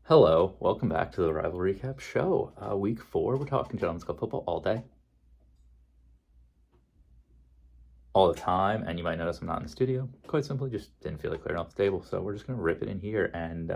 Hello, welcome back to the Rival Recap Show. Week 4, we're talking Gentlemen's Club football all day, all the time, and you might notice I'm not in the studio. Quite simply, just didn't feel like clearing off the table, so we're just going to rip it in here, and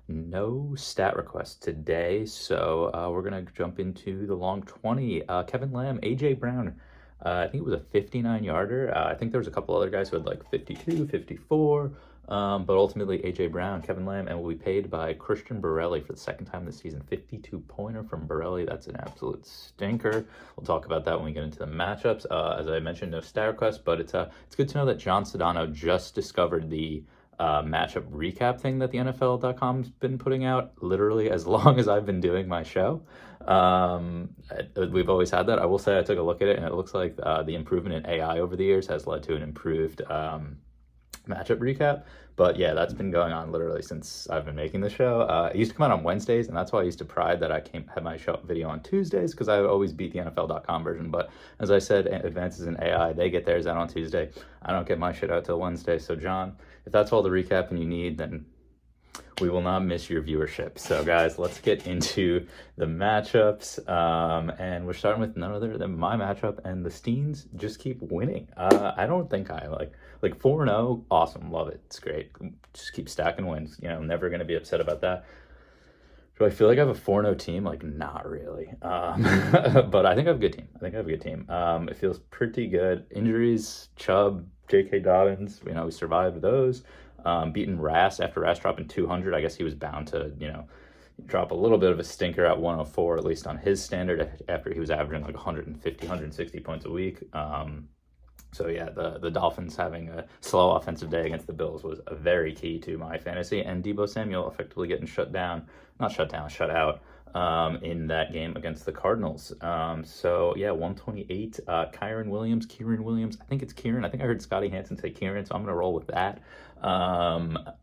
no stat requests today, so we're going to jump into the long 20. Kevin Lamb, A.J. Brown, I think it was a 59-yarder. I think there was a couple other guys who had like 52, 54, but ultimately A.J. Brown, Kevin Lamb, and will be paid by Christian Borelli for the second time this season. 52-pointer from Borelli. That's an absolute stinker. We'll talk about that when we get into the matchups. As I mentioned, no stat request, but it's good to know that John Sedano just discovered the matchup recap thing that the NFL.com's been putting out literally as long as I've been doing my show. We've always had that. I will say I took a look at it, and it looks like the improvement in AI over the years has led to an improved matchup recap. But yeah, that's been going on literally since I've been making the show. It used to come out on Wednesdays, and that's why I used to pride that I had my show video on Tuesdays, because I always beat the NFL.com version. But as I said, advances in AI, they get theirs out on Tuesday. I don't get my shit out till Wednesday. So John, if that's all the recapping you need, then we will not miss your viewership. So guys, let's get into the matchups. And we're starting with none other than my matchup, and the Steens just keep winning. I don't think I like 4-0, awesome, love it, it's great. Just keep stacking wins, never going to be upset about that. Do I feel like I have a 4-0 team? Like, not really. But I think I have a good team. It feels pretty good. Injuries, Chubb, J.K. Dobbins, we survived those. Beating Rass after Rass dropping 200. I guess he was bound to, drop a little bit of a stinker at 104, at least on his standard, after he was averaging like 150, 160 points a week. So yeah, the Dolphins having a slow offensive day against the Bills was very key to my fantasy, and Deebo Samuel effectively getting shut out in that game against the Cardinals. So yeah, 128. Kieran Williams. I think it's Kieran. I think I heard Scotty Hansen say Kieran, so I'm gonna roll with that.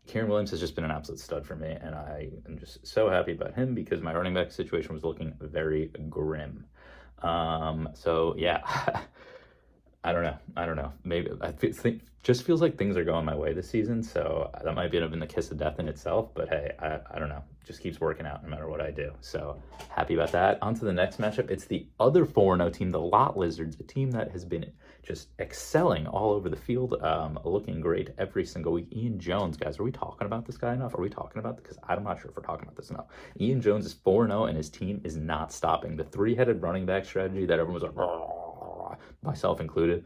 Kieran Williams has just been an absolute stud for me, and I am just so happy about him because my running back situation was looking very grim. So yeah. I don't know. Maybe just feels like things are going my way this season, so that might be been the kiss of death in itself. But hey, I don't know. Just keeps working out no matter what I do. So happy about that. On to the next matchup. It's the other 4-0 team, the Lot Lizards, a team that has been just excelling all over the field, looking great every single week. Ian Jones, guys, are we talking about this guy enough? Are we talking about this? Because I'm not sure if we're talking about this enough. Ian Jones is 4-0, and his team is not stopping. The three-headed running back strategy that everyone was like, myself included,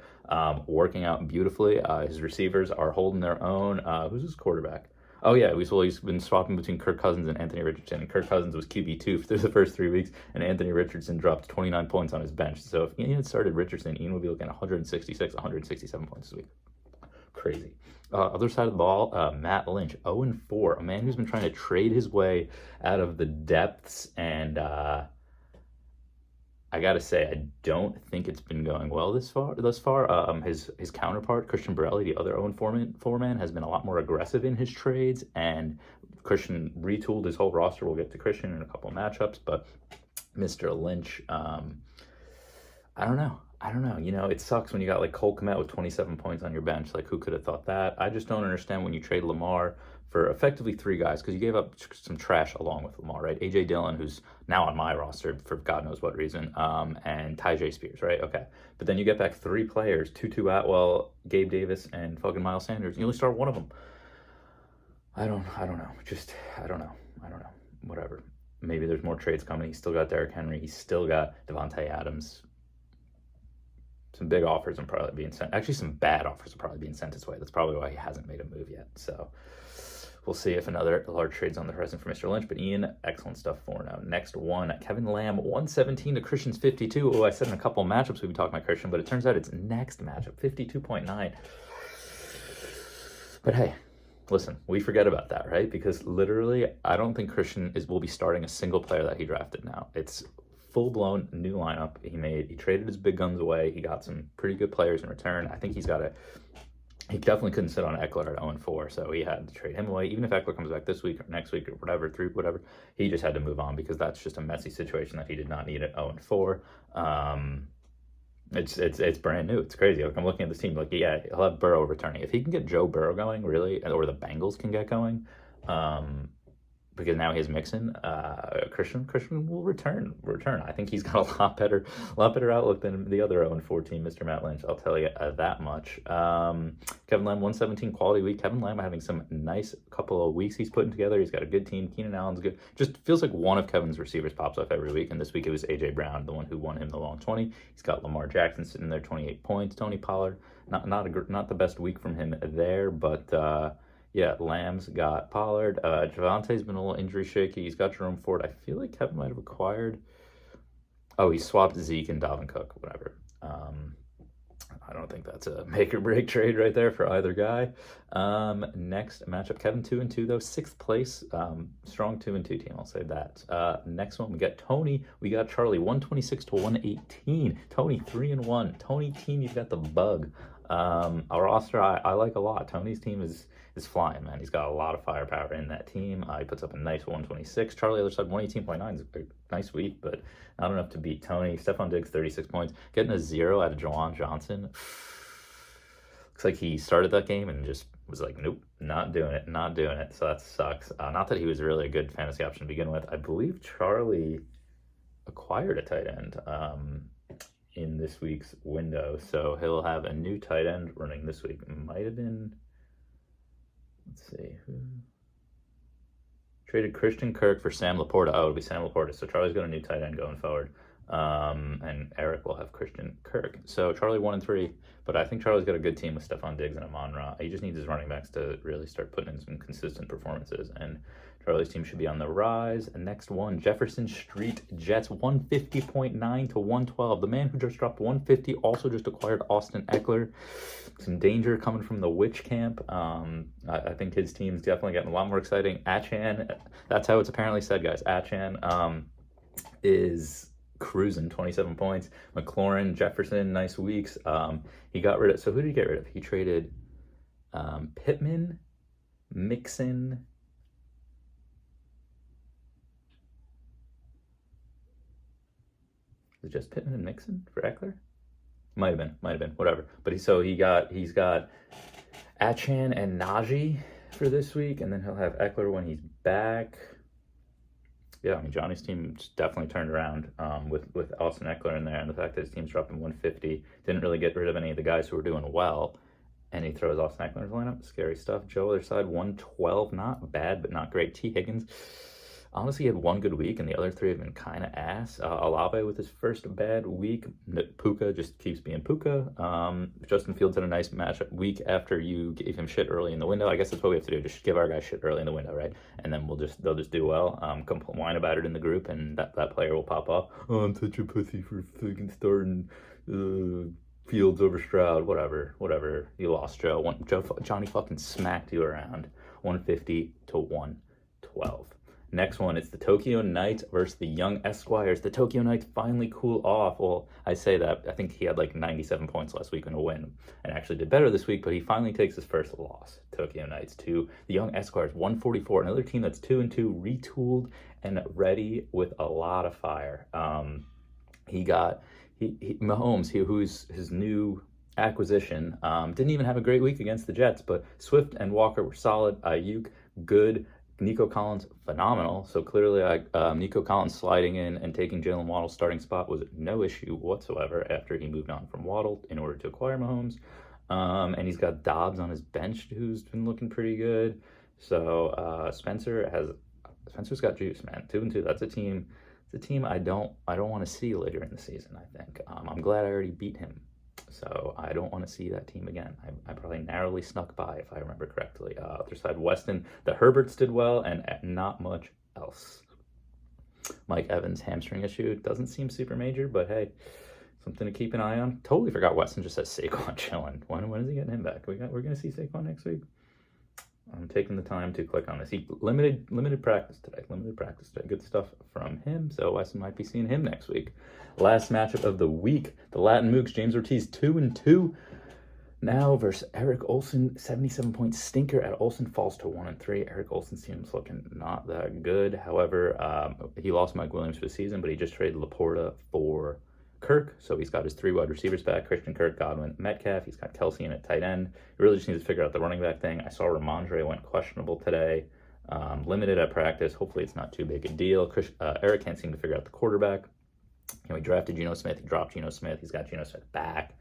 working out beautifully. His receivers are holding their own. Who's his quarterback? Oh yeah, he's been swapping between Kirk Cousins and Anthony Richardson. And Kirk Cousins was QB2 through the first 3 weeks, and Anthony Richardson dropped 29 points on his bench. So if Ian had started Richardson, Ian would be looking at 166, 167 points this week. Crazy. Other side of the ball, Matt Lynch, 0-4, a man who's been trying to trade his way out of the depths, and I gotta say, I don't think it's been going well thus far. His counterpart, Christian Borelli, the other 0-4 man, has been a lot more aggressive in his trades, and Christian retooled his whole roster. We'll get to Christian in a couple of matchups, but Mr. Lynch, I don't know. It sucks when you got like Cole Kmet with 27 points on your bench. Like, who could have thought that? I just don't understand when you trade Lamar for effectively 3 guys, because you gave up some trash along with Lamar, right? A.J. Dillon, who's now on my roster for God knows what reason, and Tyjae Spears, right? Okay. But then you get back 3 players, Tutu Atwell, Gabe Davis, and fucking Miles Sanders. You only start one of them. I don't know. I don't know. Whatever. Maybe there's more trades coming. He's still got Derrick Henry. He's still got Devontae Adams. Some big offers are probably being sent. Actually, some bad offers are probably being sent his way. That's probably why he hasn't made a move yet. So we'll see if another large trade's on the horizon for Mr. Lynch. But Ian, excellent stuff for now. Next one, Kevin Lamb, 117 to Christian's 52. Oh, I said in a couple of matchups we'd be talking about Christian, but it turns out it's next matchup, 52.9. But hey, listen, we forget about that, right? Because literally, I don't think Christian will be starting a single player that he drafted now. It's full-blown new lineup. He traded his big guns away. He got some pretty good players in return. I think he definitely couldn't sit on Eckler at 0-4, so he had to trade him away. Even if Eckler comes back this week or next week or whatever, he just had to move on because that's just a messy situation that he did not need at 0-4. It's brand new. It's crazy. Like, I'm looking at this team, like, yeah, he'll have Burrow returning. If he can get Joe Burrow going, really, or the Bengals can get going, because now he has Mixon. Christian will return. I think he's got a lot better outlook than the other 0-4 team, Mr. Matt Lynch. I'll tell you that much. Kevin Lamb, 117 quality week. Kevin Lamb having some nice couple of weeks he's putting together. He's got a good team. Keenan Allen's good. Just feels like one of Kevin's receivers pops off every week. And this week it was AJ Brown, the one who won him the long 20. He's got Lamar Jackson sitting there, 28 points. Tony Pollard, not the best week from him there, but. Yeah, Lamb's got Pollard. Javante's been a little injury shaky. He's got Jerome Ford. I feel like Kevin might have acquired. Oh, he swapped Zeke and Dalvin Cook, whatever. I don't think that's a make or break trade right there for either guy. Next matchup, Kevin 2-2 though, 6th place. Strong 2-2 team, I'll say that. Next one, we got Tony. We got Charlie, 126-118. Tony 3-1. Tony team, you've got the bug. Our roster I like a lot. Tony's team is flying, man. He's got a lot of firepower in that team. He puts up a nice 126. Charlie, other side, 118.9 is a nice week, but not enough to beat Tony. Stephon Diggs, 36 points. Getting a 0 out of Jawan Johnson. Looks like he started that game and just was like, nope, not doing it. So that sucks. Not that he was really a good fantasy option to begin with. I believe Charlie acquired a tight end in this week's window, so he'll have a new tight end running this week. It might have been, let's see, who traded Christian Kirk for Sam Laporta. Oh, it'll be Sam Laporta. So Charlie's got a new tight end going forward. And Eric will have Christian Kirk. So Charlie 1-3, but I think Charlie's got a good team with Stephon Diggs and Amon-Ra. He just needs his running backs to really start putting in some consistent performances, and Charlie's team should be on the rise. And next one, Jefferson Street Jets, 150.9 to 112. The man who just dropped 150 also just acquired Austin Eckler. Some danger coming from the witch camp. I think his team's definitely getting a lot more exciting. Achan, that's how it's apparently said, guys. Achan is cruising, 27 points. McLaurin, Jefferson, nice weeks. He got rid of, so who did he get rid of? He traded Pittman, Mixon, is it just Pittman and Mixon for Eckler? Might have been, whatever. But he's got Achan and Najee for this week, and then he'll have Eckler when he's back. Yeah, I mean, Johnny's team definitely turned around with Austin Eckler in there, and the fact that his team's dropping 150, didn't really get rid of any of the guys who were doing well, and he throws Austin Eckler in his lineup. Scary stuff. Joe, other side, 112, not bad, but not great. T. Higgins, honestly, he had one good week, and the other three have been kind of ass. Olave with his first bad week. Puka just keeps being Puka. Justin Fields had a nice matchup week after you gave him shit early in the window. I guess that's what we have to do, just give our guys shit early in the window, right? And then they'll just do well. Whine about it in the group, and that player will pop off. Oh, I'm such a pussy for freaking starting Fields over Stroud. Whatever. You lost, Joe. Johnny fucking smacked you around. 150 to 112. Next one, it's the Tokyo Knights versus the Young Esquires. The Tokyo Knights finally cool off. Well, I say that. I think he had like 97 points last week in a win and actually did better this week, but he finally takes his first loss. Tokyo Knights to the Young Esquires, 144. Another team that's 2-2, retooled and ready with a lot of fire. Mahomes, who's his new acquisition, didn't even have a great week against the Jets, but Swift and Walker were solid. Ayuk, good. Nico Collins, phenomenal. So clearly, Nico Collins sliding in and taking Jalen Waddle's starting spot was no issue whatsoever after he moved on from Waddle in order to acquire Mahomes. And he's got Dobbs on his bench, who's been looking pretty good. So Spencer's got juice, man. 2-2. That's a team. It's a team I don't want to see later in the season. I think I'm glad I already beat him. So I don't want to see that team again. I probably narrowly snuck by, if I remember correctly. Other side, Weston, the Herberts did well, and not much else. Mike Evans' hamstring issue doesn't seem super major, but hey, something to keep an eye on. Totally forgot Weston just says Saquon chilling. When is he getting him back? We're going to see Saquon next week. I'm taking the time to click on this. He limited practice today. Good stuff from him. So Weston might be seeing him next week. Last matchup of the week, the Latin Mooks, James Ortiz, 2-2. Now versus Eric Olson, 77-point stinker at Olson falls to 1-3. Eric Olson's team's looking not that good. However, he lost Mike Williams for the season, but he just traded Laporta for Kirk, so he's got his 3 wide receivers back: Christian Kirk, Godwin, Metcalf. He's got Kelsey in at tight end. He really just needs to figure out the running back thing. I saw Ramondre went questionable today. Limited at practice. Hopefully it's not too big a deal. Eric can't seem to figure out the quarterback. We drafted Geno Smith. He dropped Geno Smith. He's got Geno Smith back.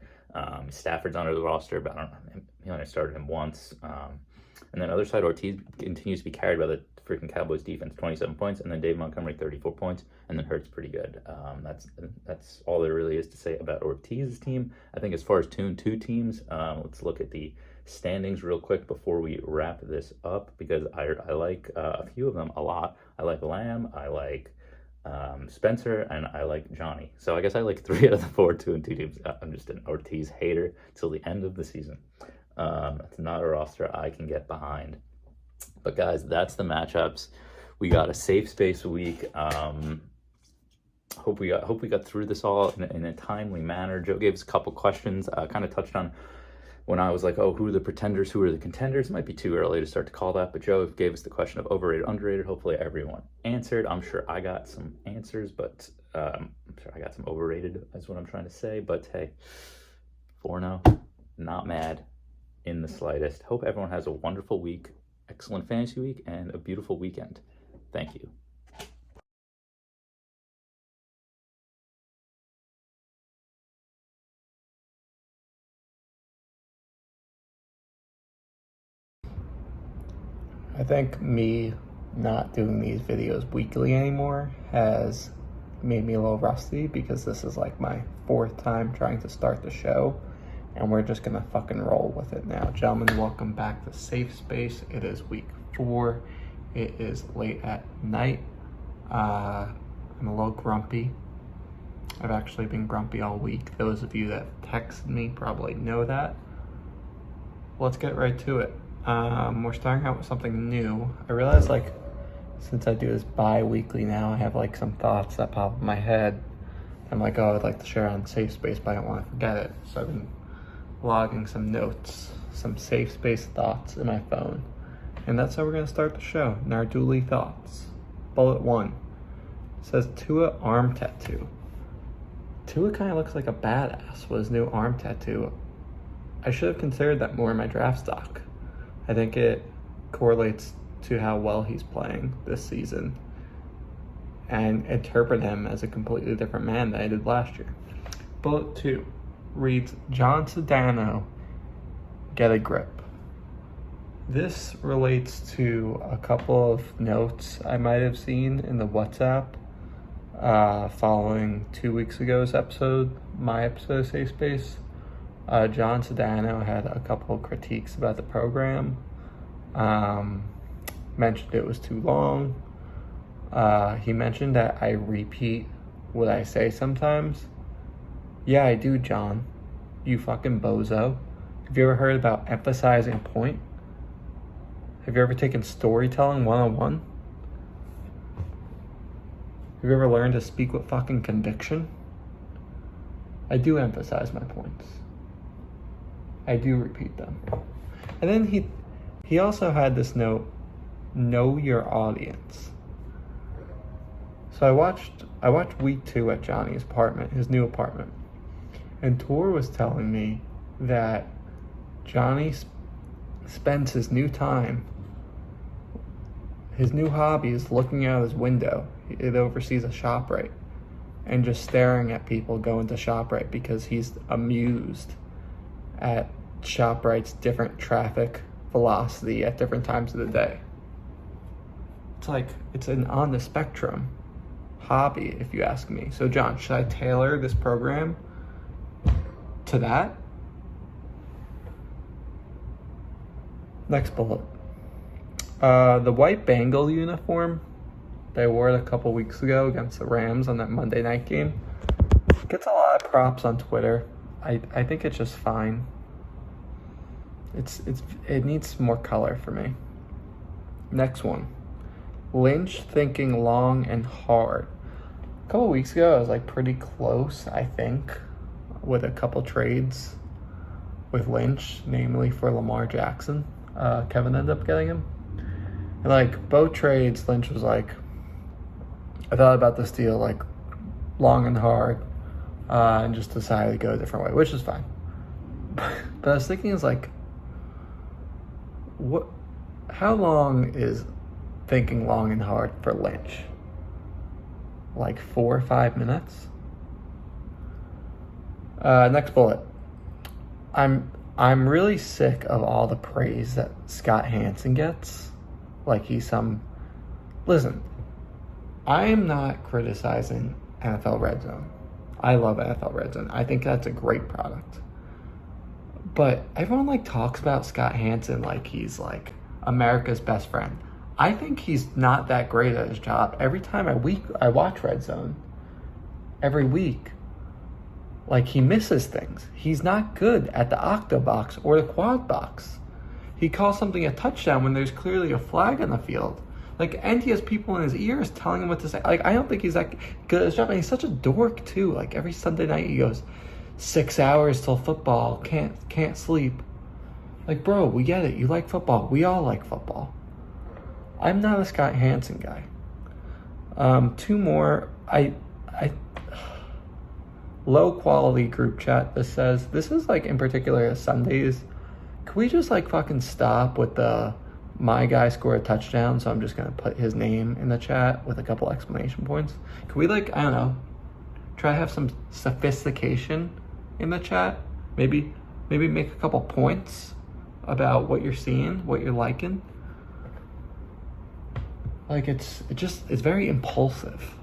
Stafford's under the roster, but I don't know. He only started him once. And then other side, Ortiz continues to be carried by the freaking Cowboys defense, 27 points, and then Dave Montgomery, 34 points, and then Hurts pretty good. That's all there really is to say about Ortiz's team. I think as far as two teams, let's look at the standings real quick before we wrap this up, because I like a few of them a lot. I like Lamb, I like Spencer, and I like Johnny. So I guess I like 3 out of the 4 2-2 teams. I'm just an Ortiz hater till the end of the season. That's not a roster I can get behind. But guys, that's the matchups. We got a safe space week. Hope we got through this all in a timely manner. Joe gave us a couple questions. Kind of touched on when I was like, oh, who are the pretenders? Who are the contenders? It might be too early to start to call that, but Joe gave us the question of overrated, underrated. Hopefully everyone answered. I'm sure I got some answers, but I'm sure I got some overrated is what I'm trying to say. But hey, 4-0, not mad in the slightest. Hope everyone has a wonderful week, excellent fantasy week, and a beautiful weekend. Thank you. I think me not doing these videos weekly anymore has made me a little rusty, because this is like my 4th time trying to start the show, and we're just gonna fucking roll with it now. Gentlemen, welcome back to Safe Space. It is week 4. It is late at night. I'm a little grumpy. I've actually been grumpy all week. Those of you that texted me probably know that. Let's get right to it. We're starting out with something new. I realize, like, since I do this bi-weekly now, I have like some thoughts that pop in my head. I'm like, oh, I'd like to share on Safe Space, but I don't want to forget it. So I've been logging some notes, some Safe Space thoughts in my phone. And that's how we're gonna start the show. Narduli thoughts. Bullet 1 says Tua arm tattoo. Tua kind of looks like a badass with his new arm tattoo. I should have considered that more in my draft stock. I think it correlates to how well he's playing this season, and interpret him as a completely different man than I did last year. Bullet 2 reads, John Sedano, get a grip. This relates to a couple of notes I might have seen in the WhatsApp following 2 weeks ago's episode, my episode of Safe Space. John Sedano had a couple of critiques about the program. Mentioned it was too long. He mentioned that I repeat what I say sometimes. Yeah, I do, John. You fucking bozo. Have you ever heard about emphasizing a point? Have you ever taken storytelling 101? Have you ever learned to speak with fucking conviction? I do emphasize my points. I do repeat them. And then he also had this note, know your audience. So I watched week 2 at Johnny's apartment, his new apartment. And Tor was telling me that Johnny spends his new time, his new hobby is looking out his window. It oversees a ShopRite, and just staring at people go into ShopRite because he's amused at ShopRite's different traffic velocity at different times of the day. It's like, it's an on the spectrum hobby, if you ask me. So John, should I tailor this program to that? Next bullet. The white Bengal uniform they wore it a couple weeks ago against the Rams on that Monday night game gets a lot of props on Twitter. I think it's just fine. It needs more color for me. Next one. Lynch thinking long and hard. A couple weeks ago, I was like pretty close, I think, with a couple trades with Lynch, namely for Lamar Jackson. Kevin ended up getting him. And like both trades, Lynch was like, I thought about this deal like long and hard, and just decided to go a different way, which is fine. But I was thinking, is like, how long is thinking long and hard for Lynch. Like 4 or 5 minutes. Next bullet. I'm really sick of all the praise that Scott Hansen gets. Like he's some... Listen, I am not criticizing NFL Red Zone. I love NFL Red Zone. I think that's a great product. But everyone like talks about Scott Hansen like he's like America's best friend. I think he's not that great at his job. Every time I watch Red Zone, every week, like he misses things. He's not good at the octo box or the quad box. He calls something a touchdown when there's clearly a flag on the field. Like, and he has people in his ears telling him what to say. Like, I don't think he's that good at his job. And he's such a dork, too. Like, every Sunday night he goes, 6 hours till football. Can't sleep. Like, bro, we get it. You like football. We all like football. I'm not a Scott Hansen guy. 2 more. Low quality group chat that says, this is like in particular Sundays. Can we just like fucking stop with the... my guy scored a touchdown, so I'm just going to put his name in the chat with a couple exclamation points. Can we, like, I don't know, try to have some sophistication in the chat? Maybe make a couple points about what you're seeing, what you're liking. Like, it's very impulsive.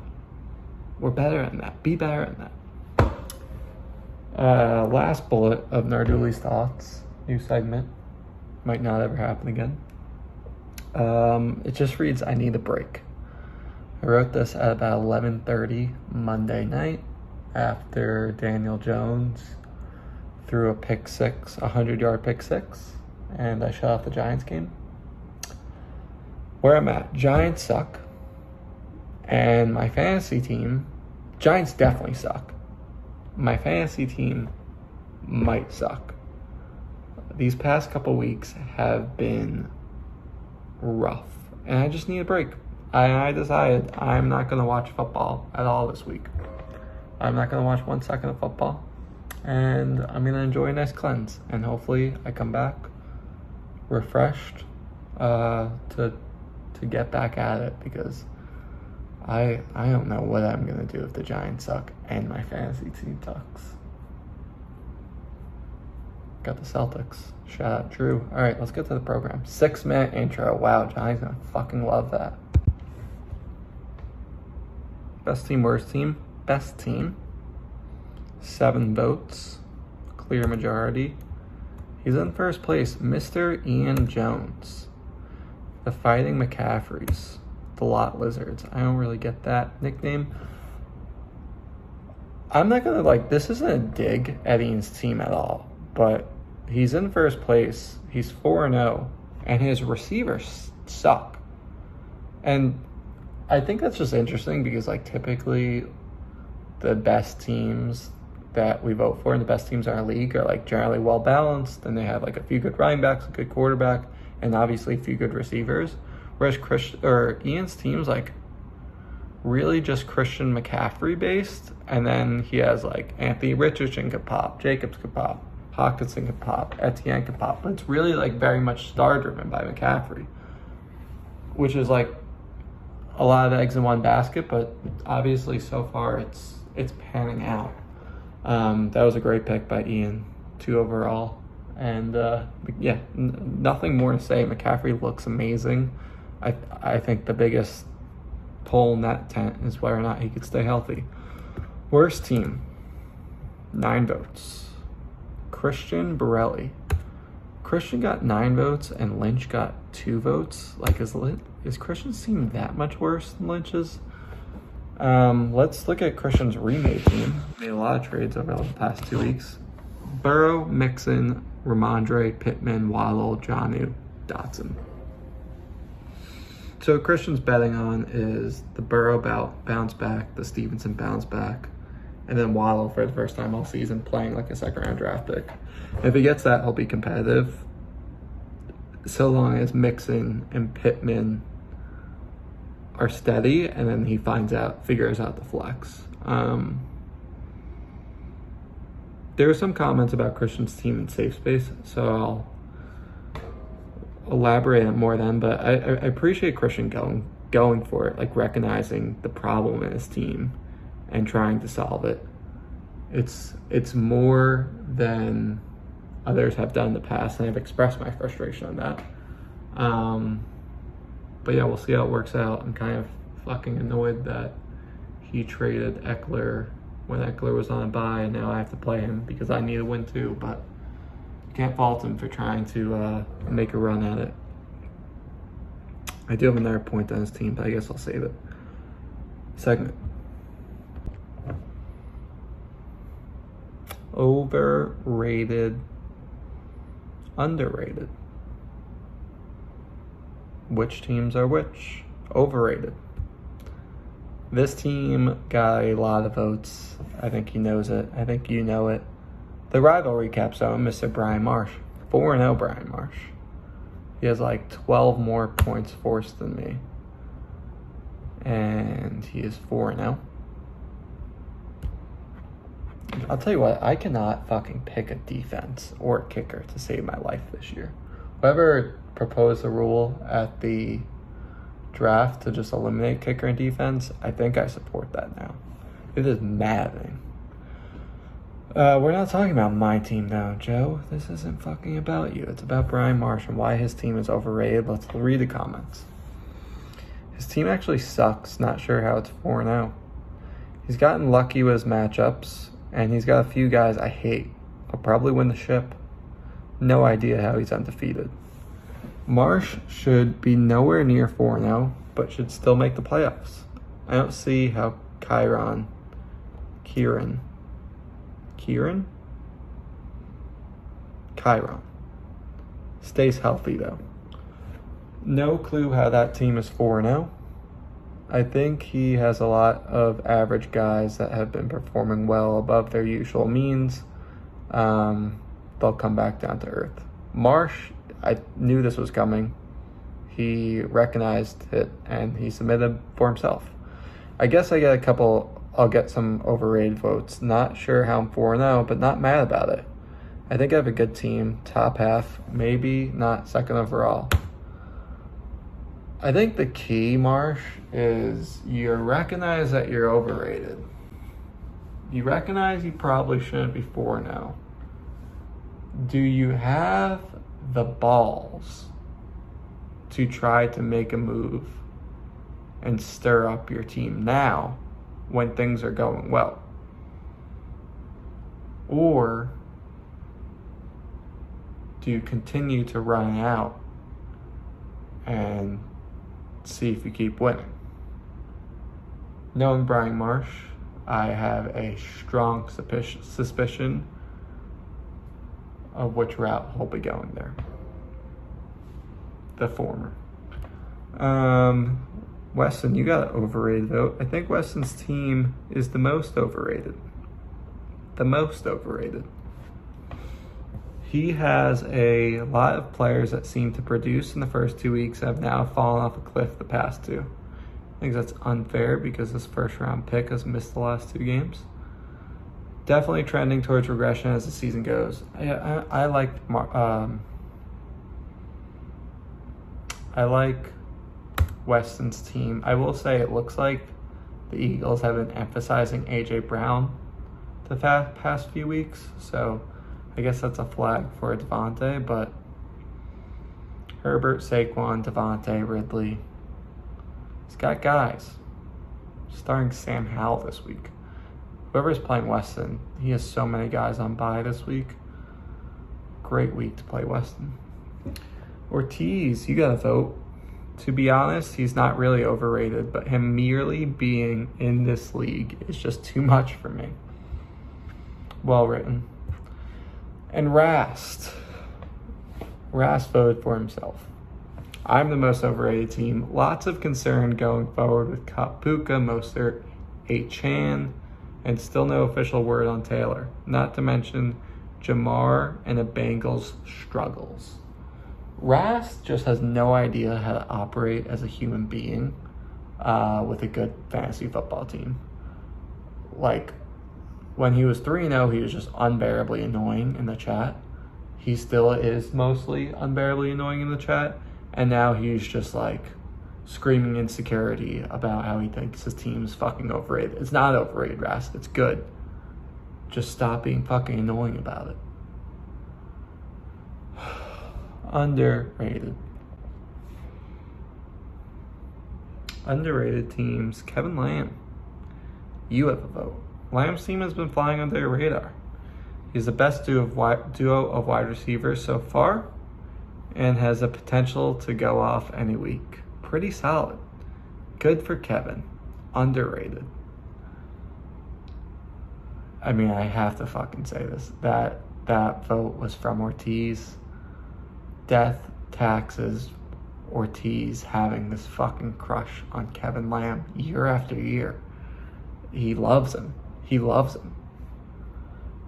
We're better at that. Be better at that. Last bullet of Narduli's thoughts. New segment. Might not ever happen again. It just reads, I need a break. I wrote this at about 11:30 Monday night after Daniel Jones threw a pick six, 100-yard pick six, and I shut off the Giants game. Where I'm at, Giants suck, and my fantasy team, Giants definitely suck. My fantasy team might suck. These past couple weeks have been rough, and I just need a break. I decided I'm not going to watch football at all this week. I'm not going to watch 1 second of football, and I'm going to enjoy a nice cleanse, and hopefully I come back refreshed to get back at it, because I don't know what I'm going to do if the Giants suck and my fantasy team sucks. Got the Celtics. Shout out Drew. All right, let's get to the program. 6-minute intro. Wow, Johnny's gonna fucking love that. Best team, worst team. Best team. 7 votes. Clear majority. He's in first place. Mr. Ian Jones. The Fighting McCaffreys. The Lot Lizards. I don't really get that nickname. I'm not gonna, like, this isn't a dig at Ian's team at all, but he's in first place. He's 4-0, and his receivers suck. And I think that's just interesting because, like, typically the best teams that we vote for and the best teams in our league are, like, generally well-balanced, and they have, like, a few good running backs, a good quarterback, and obviously a few good receivers. Whereas Ian's team's, like, really just Christian McCaffrey based, and then he has, like, Anthony Richardson could pop, Jacobs could pop, Hawkinson could pop, Etienne could pop, but it's really, like, very much star-driven by McCaffrey, which is, like, a lot of eggs in one basket, but obviously so far it's panning out. That was a great pick by Ian, 2 overall, and yeah, nothing more to say. McCaffrey looks amazing. I think the biggest pull in that tent is whether or not he could stay healthy. Worst team, 9 votes. Christian Borelli. Christian got 9 votes and Lynch got 2 votes. Like, is Christian's team that much worse than Lynch's? Let's look at Christian's remade team. Made a lot of trades over the past 2 weeks. Burrow, Mixon, Ramondre, Pittman, Waddle, Jonnu, Dotson. So Christian's betting on is the Burrow bounce back, the Stevenson bounce back, and then Waddle for the first time all season playing like a second-round draft pick. If he gets that, he'll be competitive, so long as Mixon and Pittman are steady, and then he figures out the flex. There were some comments about Christian's team in safe space, so elaborate on more then, but I appreciate Christian going for it, like recognizing the problem in his team and trying to solve it. It's more than others have done in the past, and I've expressed my frustration on that. But yeah, we'll see how it works out. I'm kind of fucking annoyed that he traded Eckler when Eckler was on a bye, and now I have to play him because I need a win too, but can't fault him for trying to make a run at it. I do have another point on his team, but I guess I'll save it. Segment. Overrated, underrated. Which teams are which? Overrated. This team got a lot of votes. I think he knows it. I think you know it. The rivalry cap zone, Mr. Brian Marsh. 4-0 Brian Marsh. He has like 12 more points forced than me. And he is 4-0. I'll tell you what, I cannot fucking pick a defense or a kicker to save my life this year. Whoever proposed the rule at the draft to just eliminate kicker and defense, I think I support that now. It is maddening. We're not talking about my team though, Joe. This isn't fucking about you. It's about Brian Marsh and why his team is overrated. Let's read the comments. His team actually sucks. Not sure how it's 4-0. He's gotten lucky with his matchups, and he's got a few guys I hate. He'll probably win the ship. No idea how he's undefeated. Marsh should be nowhere near 4-0, but should still make the playoffs. I don't see how Kieran stays healthy though. No clue how that team is 4-0. I think he has a lot of average guys that have been performing well above their usual means. They'll come back down to earth. Marsh, I knew this was coming. He recognized it and he submitted for himself. I guess I'll get some overrated votes. Not sure how I'm 4-0, but not mad about it. I think I have a good team, top half, maybe not second overall. I think the key, Marsh, is you recognize that you're overrated. You recognize you probably shouldn't be 4-0. Do you have the balls to try to make a move and stir up your team now when things are going well? Or do you continue to run out and see if you keep winning? Knowing Brian Marsh, I have a strong suspicion of which route he'll be going there. The former. Weston, you got an overrated vote. I think Weston's team is the most overrated. The most overrated. He has a lot of players that seem to produce in the first 2 weeks have now fallen off a cliff the past two. I think that's unfair because this first round pick has missed the last 2 games. Definitely trending towards regression as the season goes. I like Weston's team. I will say it looks like the Eagles have been emphasizing A.J. Brown the past few weeks, so I guess that's a flag for Devontae, but Herbert, Saquon, Devontae, Ridley. He's got guys. Starting Sam Howell this week. Whoever's playing Weston, he has so many guys on bye this week. Great week to play Weston. Ortiz, you got to vote. To be honest, he's not really overrated, but him merely being in this league is just too much for me. Well written. And Rast voted for himself. I'm the most overrated team. Lots of concern going forward with Puka, Mostert, Chan, and still no official word on Taylor. Not to mention Jamar and the Bengals' struggles. Rast just has no idea how to operate as a human being with a good fantasy football team. Like, when he was 3-0, he was just unbearably annoying in the chat. he still is mostly unbearably annoying in the chat, and now he's just like screaming insecurity about how he thinks his team's fucking overrated. It's not overrated, Rask. It's good. Just stop being fucking annoying about it. Underrated. Underrated teams. Kevin Lamb. You have a vote. Lamb's team has been flying under your radar. He's the best duo of wide receivers so far and has a potential to go off any week. Pretty solid. Good for Kevin. Underrated. I mean, I have to fucking say this. That vote was from Ortiz. Death, taxes, Ortiz having this fucking crush on Kevin Lamb year after year. He loves him. He loves him.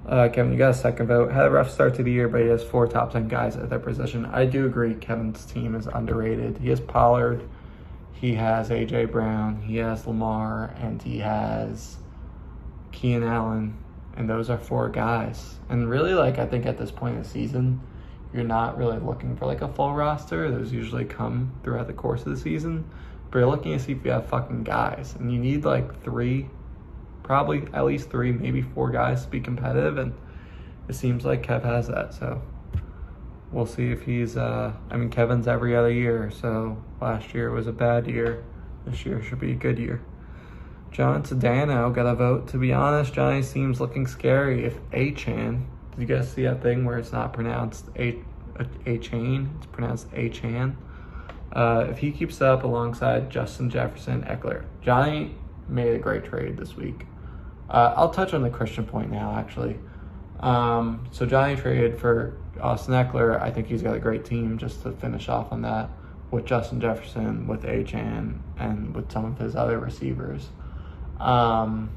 Kevin, you got a second vote. Had a rough start to the year, but he has 4 top 10 guys at their position. I do agree Kevin's team is underrated. He has Pollard, he has A.J. Brown, he has Lamar, and he has Keenan Allen, and those are 4 guys. And really, like, I think at this point in the season, you're not really looking for, like, a full roster. Those usually come throughout the course of the season. But you're looking to see if you have fucking guys. And you need, like, 3, probably at least 3, maybe 4 guys to be competitive, and it seems like Kev has that, so we'll see if he's, I mean, Kevin's every other year, so last year was a bad year. This year should be a good year. John Sedano got a vote. To be honest, Johnny's team's looking scary. If A-Chan, did you guys see that thing where it's not pronounced A-Chain, it's pronounced A-Chan? If he keeps up alongside Justin Jefferson, Eckler, Johnny made a great trade this week. I'll touch on the Christian point now, actually. So Johnny traded for Austin Eckler. I think he's got a great team, just to finish off on that, with Justin Jefferson, with A-Chan, and with some of his other receivers. So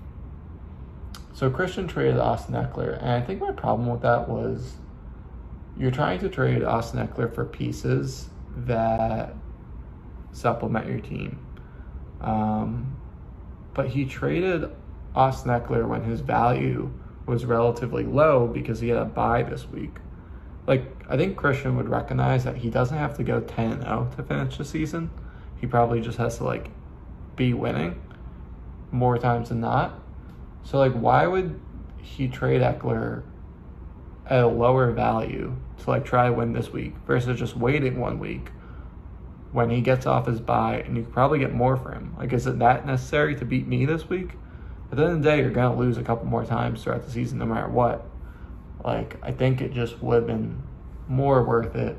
Christian traded Austin Eckler, and I think my problem with that was you're trying to trade Austin Eckler for pieces that supplement your team. But he traded Austin Eckler when his value was relatively low because he had a bye this week. Like, I think Christian would recognize that he doesn't have to go 10-0 to finish the season. He probably just has to, like, be winning more times than not. So, like, why would he trade Eckler at a lower value to, like, try to win this week versus just waiting 1 week when he gets off his bye and you could probably get more for him? Like, is it that necessary to beat me this week? At the end of the day, you're going to lose a couple more times throughout the season no matter what. Like, I think it just would have been more worth it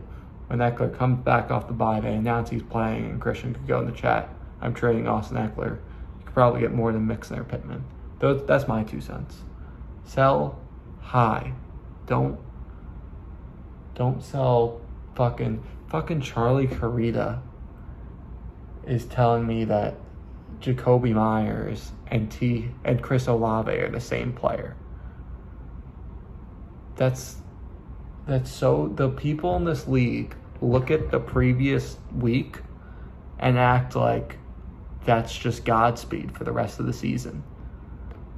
when Eckler comes back off the bye, they announce he's playing, and Christian could go in the chat, I'm trading Austin Eckler. You could probably get more than Mixon or Pittman. That's my 2 cents. Sell high. Don't sell fucking Charlie Carita is telling me that Jacoby Myers and Chris Olave are the same player. That's so, the people in this league look at the previous week and act like that's just Godspeed for the rest of the season.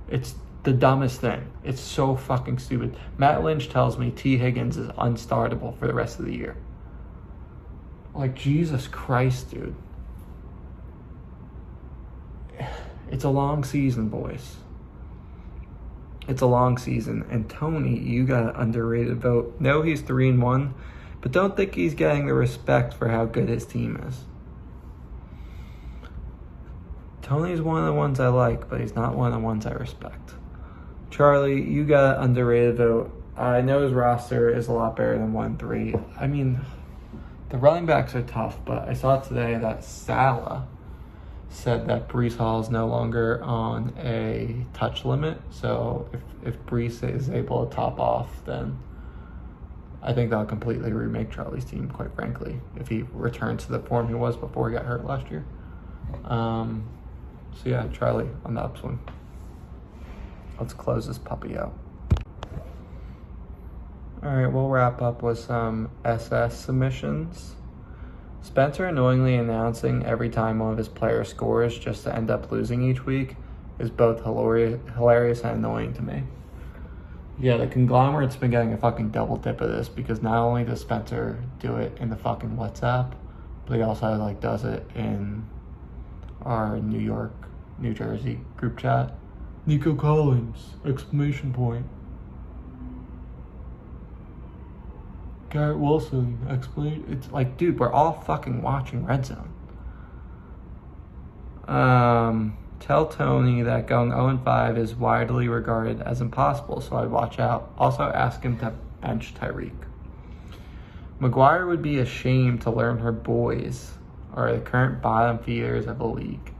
It's the dumbest thing. It's so fucking stupid. Matt Lynch tells me T. Higgins is unstartable for the rest of the year. Like, Jesus Christ, dude. It's a long season, boys. It's a long season. And Tony, you got an underrated vote. No, he's 3-1, but don't think he's getting the respect for how good his team is. Tony's one of the ones I like, but he's not one of the ones I respect. Charlie, you got an underrated vote. I know his roster is a lot better than 1-3. I mean, the running backs are tough, but I saw today that Salah said that Breece Hall is no longer on a touch limit. So if Breece is able to top off, then I think that'll completely remake Charlie's team, quite frankly, if he returns to the form he was before he got hurt last year. So yeah, Charlie on the upswing. Let's close this puppy out. All right, we'll wrap up with some SS submissions. Spencer annoyingly announcing every time one of his players scores just to end up losing each week is both hilarious and annoying to me. Yeah, the conglomerate's been getting a fucking double dip of this because not only does Spencer do it in the fucking WhatsApp, but he also like does it in our New York, New Jersey group chat. Nico Collins! Exclamation point. Garrett Wilson! Exclamation. It's like, dude, we're all fucking watching Red Zone. Tell Tony that going 0-5 is widely regarded as impossible, so I'd watch out. Also, ask him to bench Tyreek. McGuire would be ashamed to learn her boys are the current bottom feeders of the league.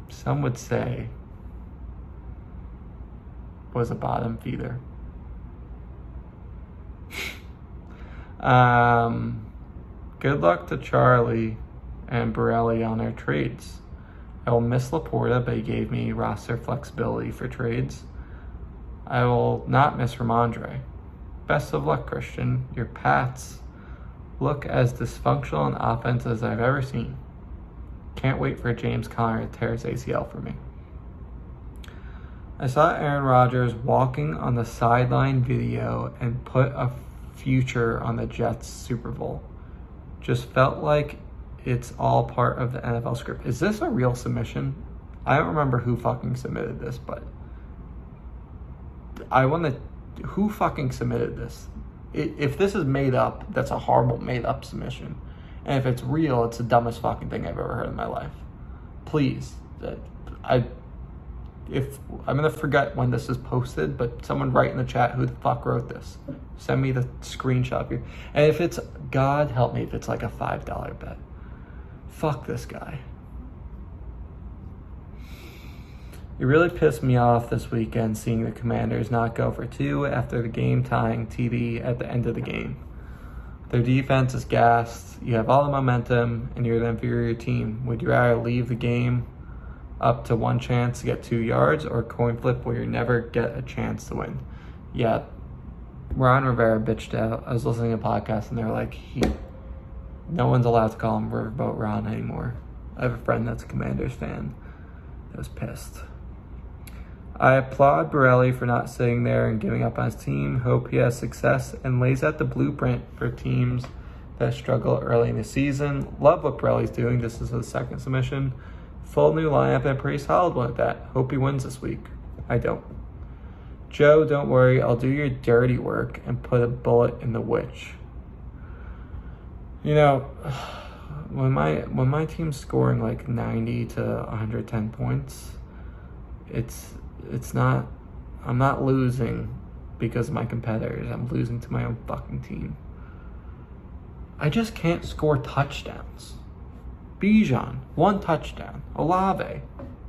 Some would say was a bottom feeder. Good luck to Charlie and Borelli on their trades. I will miss Laporta, but he gave me roster flexibility for trades. I will not miss Ramondre. Best of luck, Christian. Your Pats look as dysfunctional an offense as I've ever seen. Can't wait for James Conner to tear his ACL for me. I saw Aaron Rodgers walking on the sideline video and put a future on the Jets Super Bowl. Just felt like it's all part of the NFL script. Is this a real submission? I don't remember who fucking submitted this, but who fucking submitted this? If this is made up, that's a horrible made up submission. And if it's real, it's the dumbest fucking thing I've ever heard in my life. Please, I'm gonna forget when this is posted, but someone write in the chat who the fuck wrote this. Send me the screenshot here. And if it's, God help me, if it's like a $5 bet. Fuck this guy. It really pissed me off this weekend seeing the Commanders not go for two after the game tying TD at the end of the game. Their defense is gassed. You have all the momentum and you're the inferior team. Would you rather leave the game up to one chance to get 2 yards or coin flip where you never get a chance to win? Yeah, Ron Rivera bitched out. I was listening to a podcast and they're like, no one's allowed to call him Riverboat Ron anymore. I have a friend that's a Commanders fan that was pissed. I applaud Borelli for not sitting there and giving up on his team. Hope he has success and lays out the blueprint for teams that struggle early in the season. Love what Borelli's doing. This is his second submission. Full new lineup and a pretty solid one at that. Hope he wins this week. I don't. Joe, don't worry. I'll do your dirty work and put a bullet in the witch. You know, when my team's scoring like 90 to 110 points, it's not, I'm not losing because of my competitors. I'm losing to my own fucking team. I just can't score touchdowns. Bijan, 1 touchdown. Olave,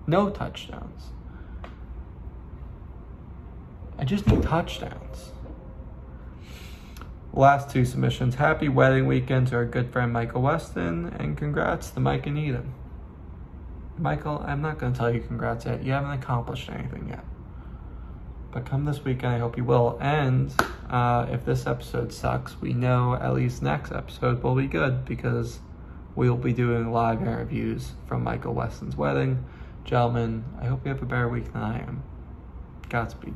no touchdowns. I just need touchdowns. Last 2 submissions. Happy wedding weekend to our good friend Michael Weston, and congrats to Mike and Eden. Michael, I'm not going to tell you congrats yet. You haven't accomplished anything yet. But come this weekend, I hope you will. And if this episode sucks, we know at least next episode will be good because we'll be doing live interviews from Michael Weston's wedding. Gentlemen, I hope you have a better week than I am. Godspeed.